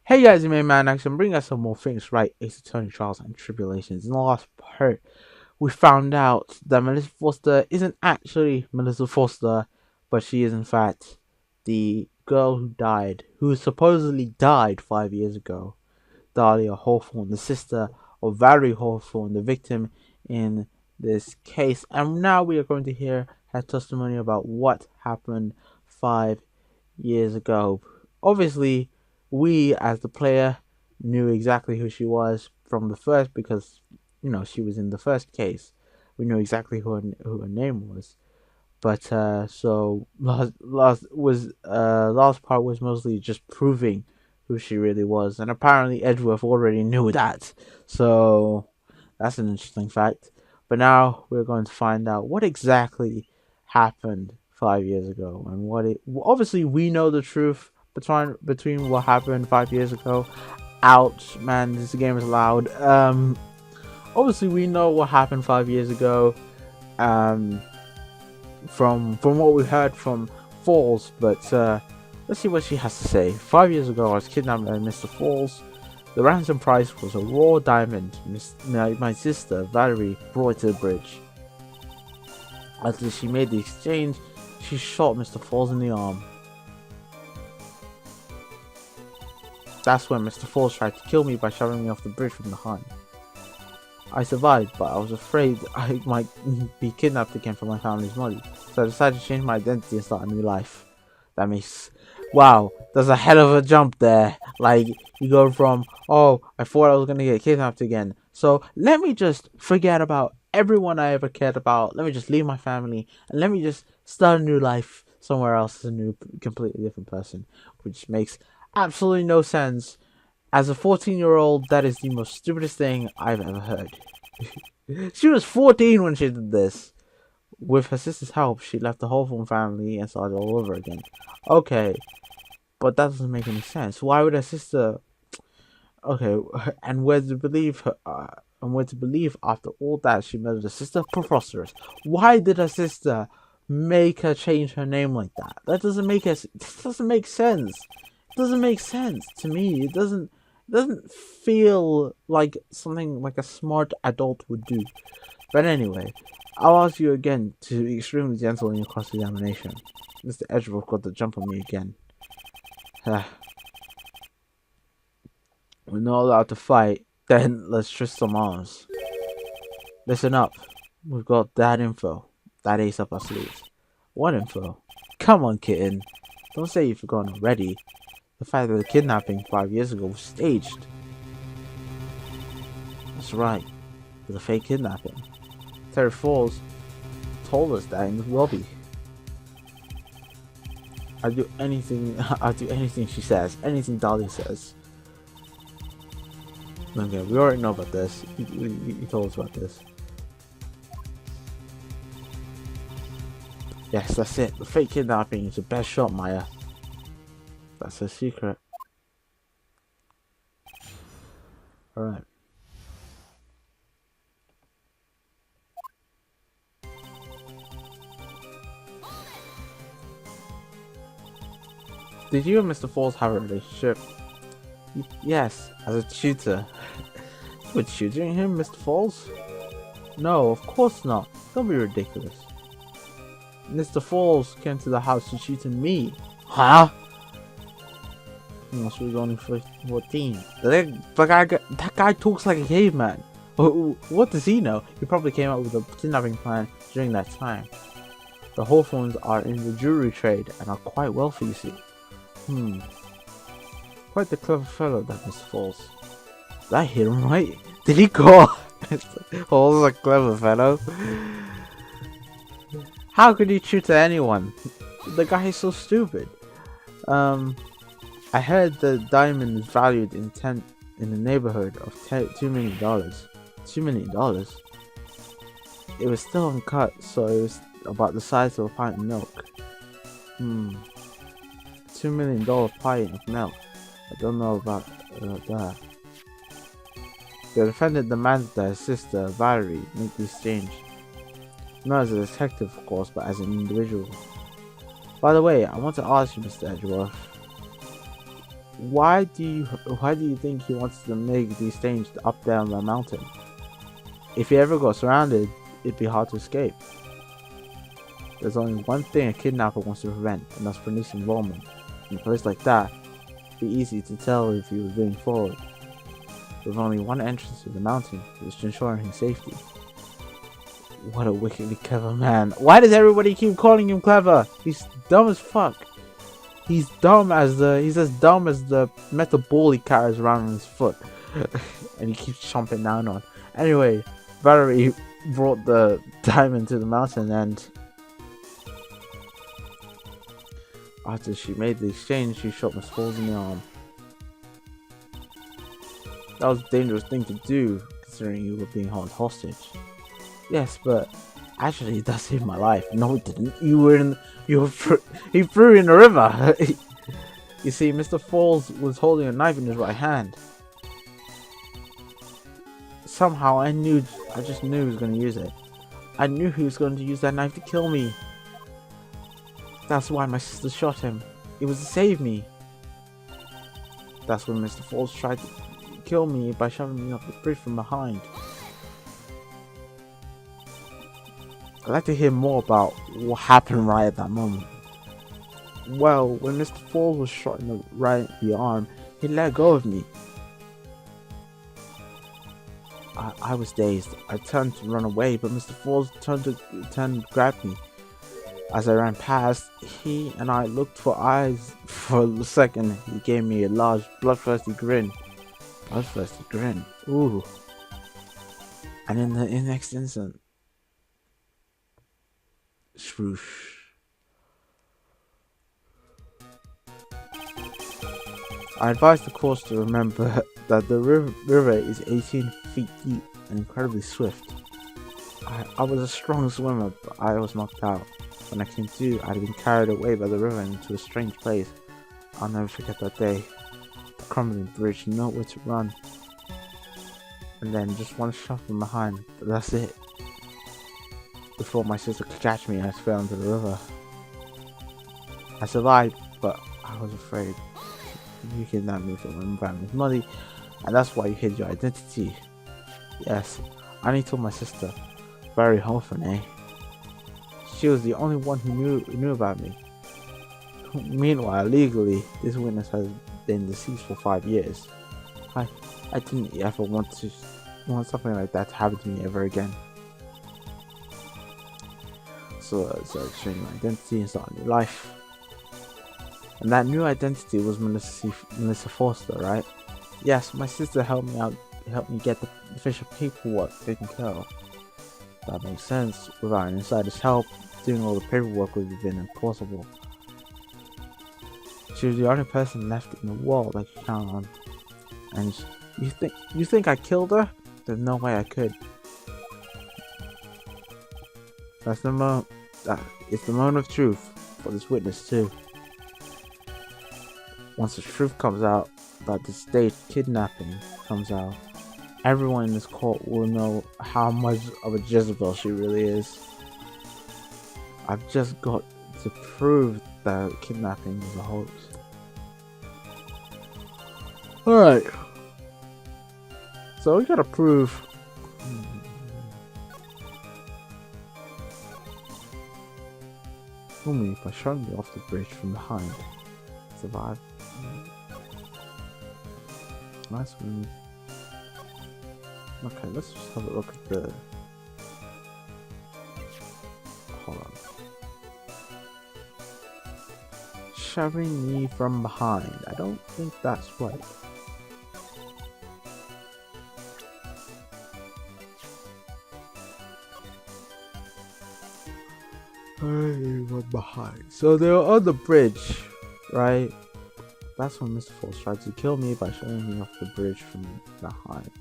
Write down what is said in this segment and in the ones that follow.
Hey guys, you man, action bring us some more things, right? Ace Attorney Trials and Tribulations. In the last part, we found out that Melissa Foster isn't actually Melissa Foster, but she is in fact the girl who supposedly died 5 years ago. Dahlia Hawthorne, the sister of Valerie Hawthorne, the victim in this case. And now we are going to hear her testimony about what happened 5 years ago. Obviously, we as the player knew exactly who she was from the first because she was in the first case. We knew exactly who her name was. But so last part was mostly just proving who she really was, and apparently Edgeworth already knew that. So that's an interesting fact. But now we're going to find out what exactly happened 5 years ago, and what it. Obviously, we know the truth between what happened 5 years ago. Ouch, man! This game is loud. Obviously, we know what happened 5 years ago. Um, from what we heard from Falls, but let's see what she has to say. 5 years ago, I was kidnapped by Mr. Falls. The ransom price was a raw diamond. My sister, Valerie, brought it to the bridge. After she made the exchange, she shot Mr. Falls in the arm. That's when Mr. Falls tried to kill me by shoving me off the bridge from behind. I survived, but I was afraid I might be kidnapped again for my family's money, so I decided to change my identity and start a new life. That makes... Wow, there's a hell of a jump there. Like, you go from, oh, I thought I was gonna get kidnapped again, so let me just forget about everyone I ever cared about, let me just leave my family, and let me just start a new life somewhere else as a new, completely different person, which makes absolutely no sense. As a 14-year-old, that is the most stupidest thing I've ever heard. She was 14 when she did this. With her sister's help, she left the Hawthorne family and started all over again. Okay, but that doesn't make any sense. Why would her sister... Okay, and where to believe her... and where to believe after all that she murdered her sister? Preposterous. Why did her sister make her change her name like that? That doesn't make sense. It doesn't make sense to me. It doesn't feel like something like a smart adult would do. But anyway, I'll ask you again to be extremely gentle in your cross-examination. Mr. Edgeworth got the jump on me again. We're not allowed to fight, then let's twist some arms. Listen up. We've got that info. That ace up our sleeves. What info? Come on, kitten. Don't say you've forgotten already. The fact that the kidnapping 5 years ago was staged. That's right. It was a fake kidnapping. Terry Falls told us that in the lobby. I'll do anything she says. Anything Dahlia says. Okay, we already know about this. You told us about this. Yes, that's it. The fake kidnapping is the best shot, Maya. That's a secret. Alright. Did you and Mr. Falls have a relationship? Yes, as a tutor. You were tutoring him, Mr. Falls? No, of course not. Don't be ridiculous. Mr. Falls came to the house to tutor me. Huh? She was only 14. That guy talks like a caveman. What does he know? He probably came up with a kidnapping plan during that time. The Hawthorns are in the jewelry trade and are quite wealthy, you see. Quite the clever fellow, that Mr. Falls. Did I hear him right? Did he call Falls a clever fellow? How could he tutor anyone? The guy is so stupid. I heard the diamond is valued in the neighborhood of $2 million. $2 million? It was still uncut, so it was about the size of a pint of milk. $2 million pint of milk. I don't know about that. The defendant demanded that his sister, Valerie, make the exchange. Not as a detective, of course, but as an individual. By the way, I want to ask you, Mr. Edgeworth. Why do you think he wants to make these things up down the mountain? If he ever got surrounded, it'd be hard to escape. There's only one thing a kidnapper wants to prevent, and that's police involvement. In a place like that, it'd be easy to tell if he was being followed. With only one entrance to the mountain, it's to ensure his safety. What a wickedly clever man. Why does everybody keep calling him clever? He's dumb as fuck. He's as dumb as the metal ball he carries around on his foot. And he keeps chomping down on. Anyway, Valerie brought the diamond to the mountain, and after she made the exchange, she shot Miss Falls in the arm. That was a dangerous thing to do, considering you were being held hostage. Yes, but actually it does save my life. No, it didn't. He threw you in the river. You see, Mr. Falls was holding a knife in his right hand. Somehow I just knew he was going to use it. I knew he was going to use that knife to kill me. That's why my sister shot him. It was to save me. That's when Mr. Falls tried to kill me by shoving me off the bridge from behind. I'd like to hear more about what happened right at that moment. Well, when Mr. Falls was shot in the arm, he let go of me. I was dazed. I turned to run away, but Mr. Falls turned to grab me. As I ran past, he and I looked for eyes for a second. He gave me a large, bloodthirsty grin. Bloodthirsty grin. Ooh. And in the next instant, swoosh. I advise the course to remember that the river is 18 feet deep and incredibly swift. I was a strong swimmer, but I was knocked out. When I came to, I had been carried away by the river into a strange place. I'll never forget that day. The crumbling bridge, nowhere to run. And then just one shot from behind, but that's it. Before my sister could catch me, I fell into the river. I survived, but I was afraid. You kidnapped me from my family's money, and that's why you hid your identity. Yes, I only told my sister. Very often, eh? She was the only one who knew about me. Meanwhile, legally, this witness has been deceased for 5 years. I didn't ever want something like that to happen to me ever again. So exchanging my identity and starting a new life. And that new identity was Melissa Foster, right? Yes, my sister helped me get the official paperwork taken care of. That makes sense. Without an insider's help, doing all the paperwork would have been impossible. She was the only person left in the world I could count on. And you think I killed her? There's no way I could. It's the moment of truth for this witness too. Once the truth comes out about the state kidnapping comes out, everyone in this court will know how much of a Jezebel she really is. I've just got to prove that kidnapping was a hoax. Alright. So we gotta prove. Fool me by showing me off the bridge from behind. Survive. Nice one. Okay, let's just have a look at the. Hold on. Shoving me from behind. I don't think that's right. From behind. So they were on the bridge, right? That's when Mr. Falls tried to kill me by shoving me off the bridge from behind.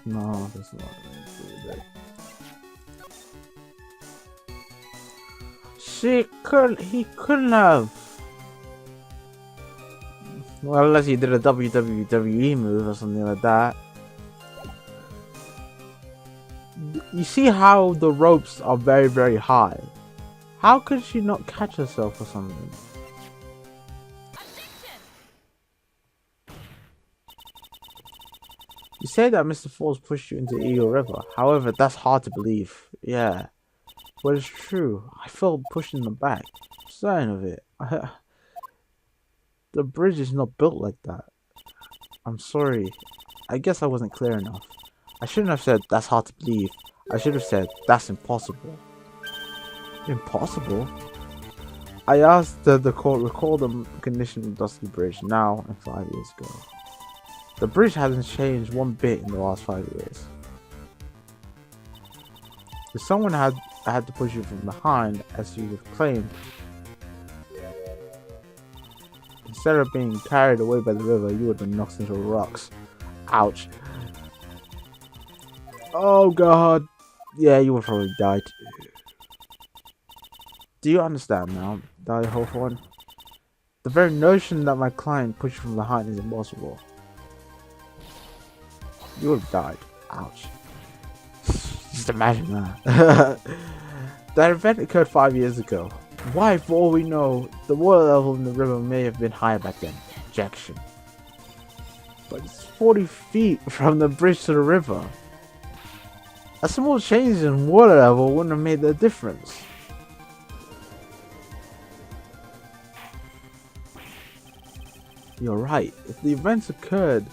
No, that's not right. He couldn't have. Well, unless he did a WWE move or something like that. You see how the ropes are very, very high? How could she not catch herself or something? You say that Mr. Falls pushed you into Eagle River. However, that's hard to believe. Yeah. But it's true. I felt pushed in the back. I'm certain of it. The bridge is not built like that. I'm sorry. I guess I wasn't clear enough. I shouldn't have said that's hard to believe. I should have said that's impossible. Impossible? I asked the court recall the condition of Dusty Bridge now and 5 years ago. The bridge hasn't changed one bit in the last 5 years. If someone had to push you from behind, as you have claimed, instead of being carried away by the river, you would have been knocked into the rocks. Ouch. Oh god. Yeah, you would probably died. Do you understand now, Dahlia Hawthorne? The very notion that my client pushed you from behind is impossible. You would have died. Ouch. Just imagine that. That event occurred 5 years ago. Why, for all we know, the water level in the river may have been higher back then. Objection. But it's 40 feet from the bridge to the river. A small change in water level wouldn't have made the difference. You're right. If the events occurred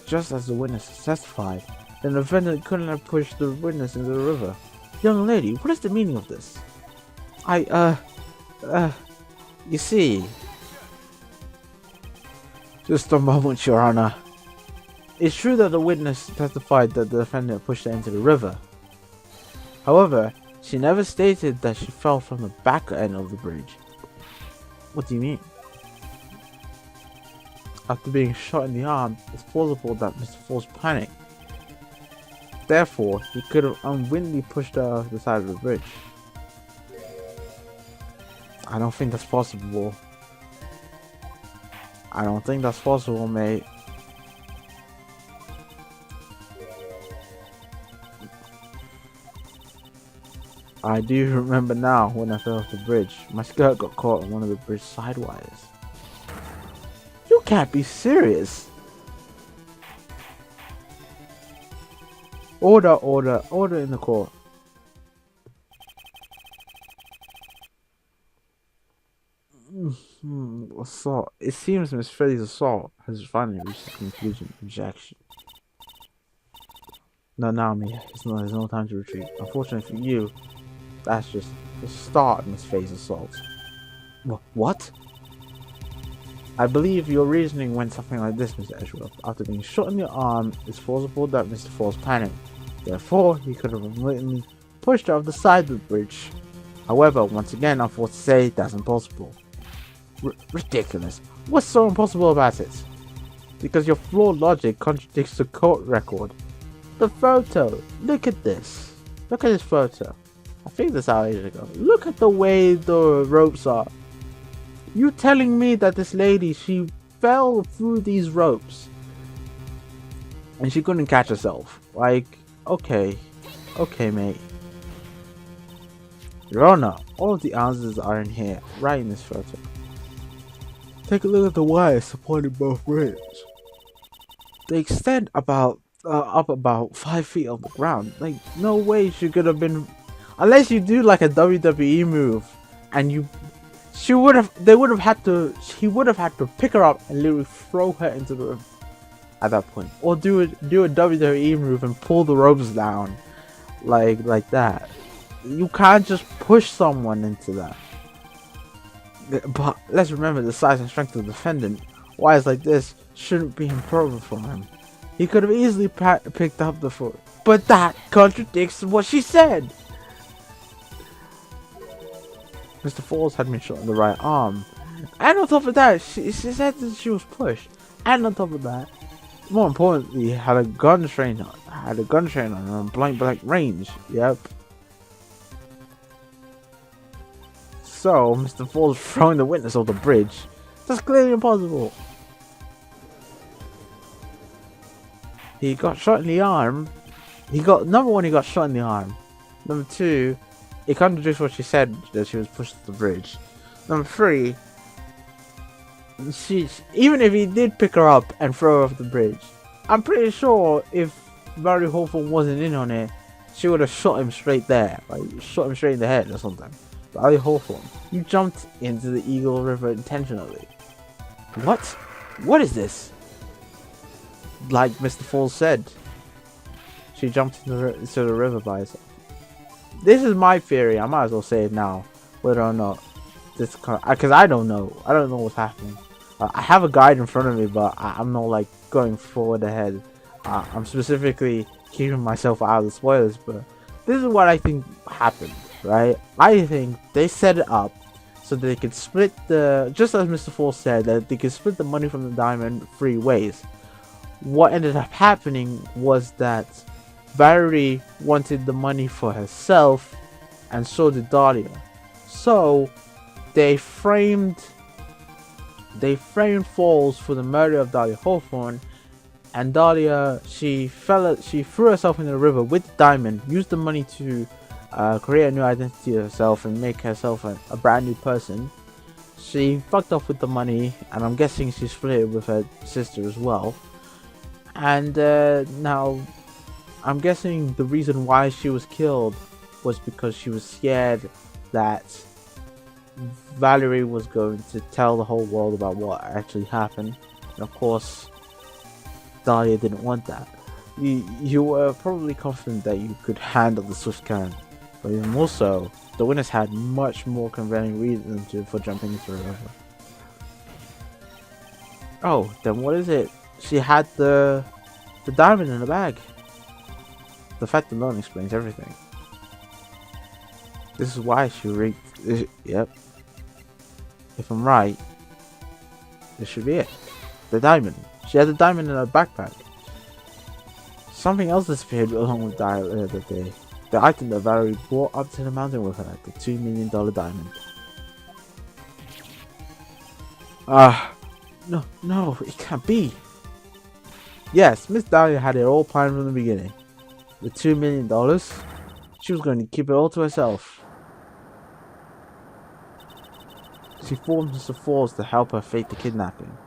just as the witness testified, then the defendant couldn't have pushed the witness into the river. Young lady, what is the meaning of this? You see... Just a moment, Your Honor. It's true that the witness testified that the defendant pushed her into the river. However, she never stated that she fell from the back end of the bridge. What do you mean? After being shot in the arm, it's plausible that Mr. Falls panicked. Therefore, he could have unwittingly pushed her off the side of the bridge. I don't think that's possible. I don't think that's possible, mate. I do remember now when I fell off the bridge. My skirt got caught on one of the bridge side wires. You can't be serious! Order, order, order in the court. Assault. It seems Miss Freddy's assault has finally reached a conclusion. Objection. No, Naomi, there's no time to retreat. Unfortunately for you, that's just the start of Miss Freddy's assault. What? I believe your reasoning went something like this, Mr. Edgeworth. After being shot in the arm, it's plausible that Mr. Falls panicked. Therefore, he could have unwittingly pushed her off the side of the bridge. However, once again, I'm forced to say that's impossible. Ridiculous. What's so impossible about it? Because your flawed logic contradicts the court record. The photo. Look at this. Look at this photo. I think this out ages ago. Look at the way the ropes are. You telling me that this lady, she fell through these ropes and she couldn't catch herself? Like, okay, mate. Your Honor, all of the answers are in here, right in this photo. Take a look at the wires supporting both rims. They extend about up about 5 feet off the ground. Like, no way she could have been, unless you do like a WWE move, and he would have had to pick her up and literally throw her into the river at that point, or do a WWE move and pull the ropes down, like that. You can't just push someone into that. But let's remember the size and strength of the defendant. Wires like this shouldn't be improper for him. He could have easily picked up the foot. But that contradicts what she said. Mr. Falls had been shot in the right arm. And on top of that, she said that she was pushed. And on top of that, more importantly, had a gun trained on her blank range. Yep. So, Mr. Falls throwing the witness off the bridge. That's clearly impossible. He got shot in the arm, number one, he got shot in the arm. Number two, it contradicts what she said that she was pushed to the bridge. Number three, even if he did pick her up and throw her off the bridge, I'm pretty sure if Barry Hawthorne wasn't in on it, she would have shot him straight there, like shot him straight in the head or something. Barry Hawthorne, you jumped into the Eagle River intentionally. What? What is this? Like Mr. Falls said, she jumped into the river by herself. This is my theory. I might as well say it now, whether or not this, because I don't know. I don't know what's happening. I have a guide in front of me, but I'm not like going forward ahead. I'm specifically keeping myself out of the spoilers, but this is what I think happened, right? I think they set it up so that they could split just as Mr. Falls said, that they could split the money from the diamond 3 ways. What ended up happening was that Valerie wanted the money for herself, and so did Dahlia. So they framed Falls for the murder of Dahlia Hawthorne, and Dahlia, she threw herself in the river with the diamond, used the money to create a new identity of herself and make herself a brand new person. She fucked off with the money, and I'm guessing she split it with her sister as well. And now I'm guessing the reason why she was killed was because she was scared that Valerie was going to tell the whole world about what actually happened. And of course, Dahlia didn't want that. You were probably confident that you could handle the swift current, but even more so, the winners had much more compelling reasons for jumping into the river. Oh, then what is it? She had the diamond in the bag. The fact alone explains everything. This is why she rigged. Yep. If I'm right, this should be it. The diamond. She had the diamond in her backpack. Something else disappeared along with Dahlia that day. The item that Valerie brought up to the mountain with her, the $2 million diamond. No, it can't be. Yes, Miss Dahlia had it all planned from the beginning. The $2 million, she was going to keep it all to herself. She formed Mr. Falls to help her fake the kidnapping.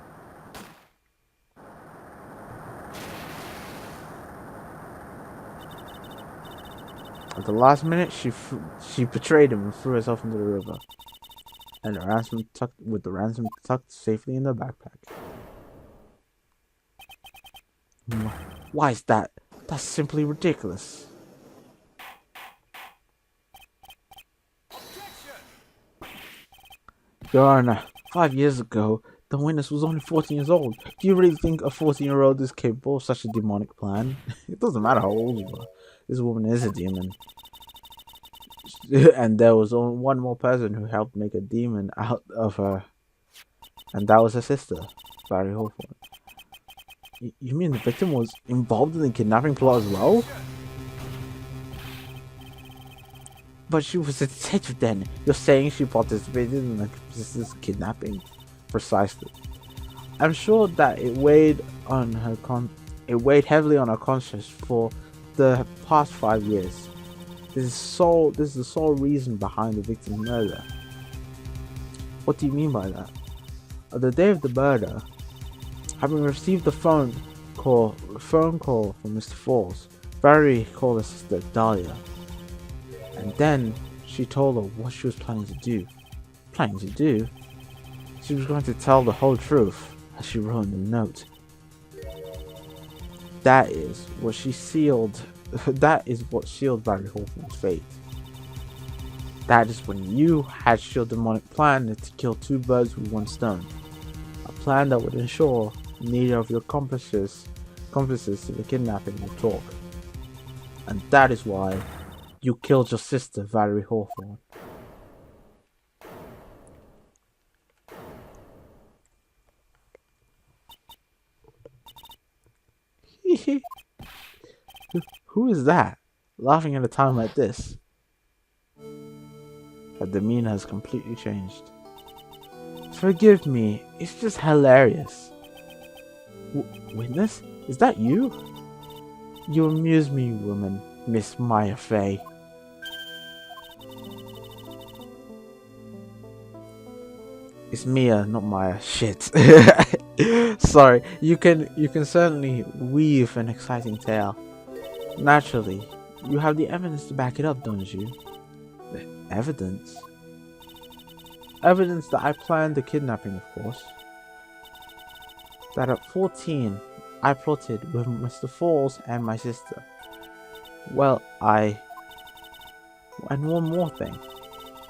At the last minute, she betrayed him and threw herself into the river, and the ransom tucked safely in her backpack. Why is that? That's simply ridiculous. Your Honor, 5 years ago, the witness was only 14 years old. Do you really think a 14-year-old is capable of such a demonic plan? It doesn't matter how old you are. This woman is a demon. And there was only one more person who helped make a demon out of her. And that was her sister, Barry Hawthorne. You mean the victim was involved in the kidnapping plot as well? But she was a detective then. You're saying she participated in the sister's kidnapping? Precisely. I'm sure that it weighed heavily on her conscience for the past 5 years. This is the sole reason behind the victim's murder. What do you mean by that? On the day of the murder, having received a phone call from Mr. Falls, Barry called her sister Dahlia, and then she told her what she was planning to do. She was going to tell the whole truth, as she wrote in the note. That is what sealed Barry Hawthorne's fate. That is when you hatched your demonic plan to kill 2 birds with 1 stone. A plan that would ensure neither of your accomplices to the kidnapping will talk. And that is why you killed your sister, Valerie Hawthorne. Who is that? Laughing at a time like this. Her demeanor has completely changed. Forgive me, it's just hilarious. Witness? Is that you? You amuse me, woman, Miss Maya Fey. It's Mia, not Maya. Shit. Sorry. You can certainly weave an exciting tale. Naturally, you have the evidence to back it up, don't you? The evidence? Evidence that I planned the kidnapping, of course. That at 14, I plotted with Mr. Falls and my sister. Well, and one more thing.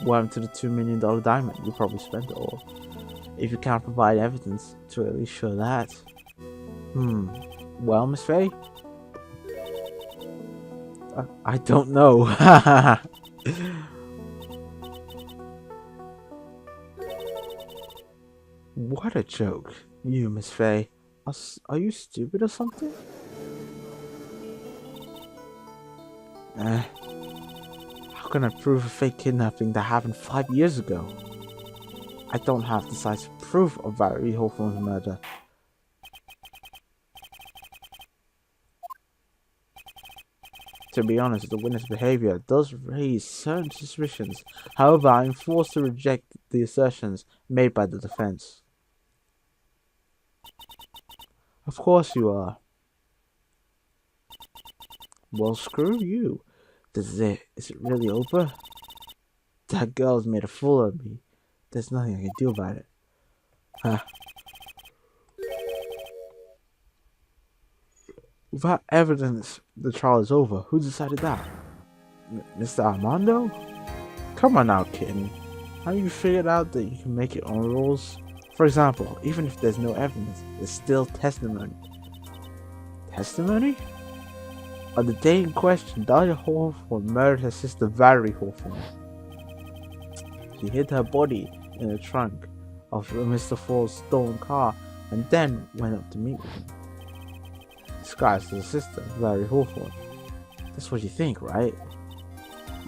What happened to the $2 million diamond? You probably spent it all. If you can't provide evidence to at least show that. Well, Miss Faye? I don't know. What a joke. You, Miss Faye. Are you stupid or something? How can I prove a fake kidnapping that happened 5 years ago? I don't have decisive proof of Valerie Hawthorne's murder. To be honest, the witness' behavior does raise certain suspicions. However, I am forced to reject the assertions made by the defense. Of course you are. Well, screw you. Is it really over? That girl's made a fool of me. There's nothing I can do about it. Huh. Without evidence, the trial is over. Who decided that? Mr. Armando? Come on now, kitten. Have you figured out that you can make your own rules? For example, even if there's no evidence, there's still testimony. Testimony? On the day in question, Dahlia Hawthorne murdered her sister Valerie Hawthorne. She hid her body in the trunk of Mr. Fall's stolen car and then went up to meet with him. Disguised as her sister, Valerie Hawthorne. That's what you think, right?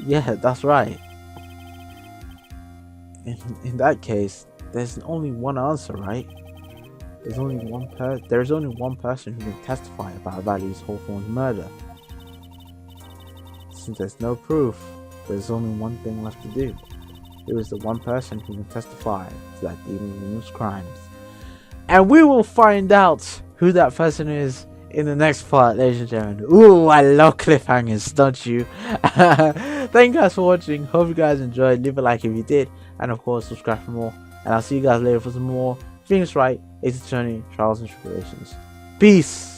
Yeah, that's right. In that case, there's only one answer, right? There's only one person who can testify about Valerie Hawthorne's murder. Since there's no proof, there's only one thing left to do. There is the one person who can testify to that demon's crimes. And we will find out who that person is in the next part, ladies and gentlemen. Ooh, I love cliffhangers, don't you? Thank you guys for watching. Hope you guys enjoyed. Leave a like if you did. And of course, subscribe for more. And I'll see you guys later for some more Phoenix Wright, Ace Attorney, Trials and Tribulations. Peace!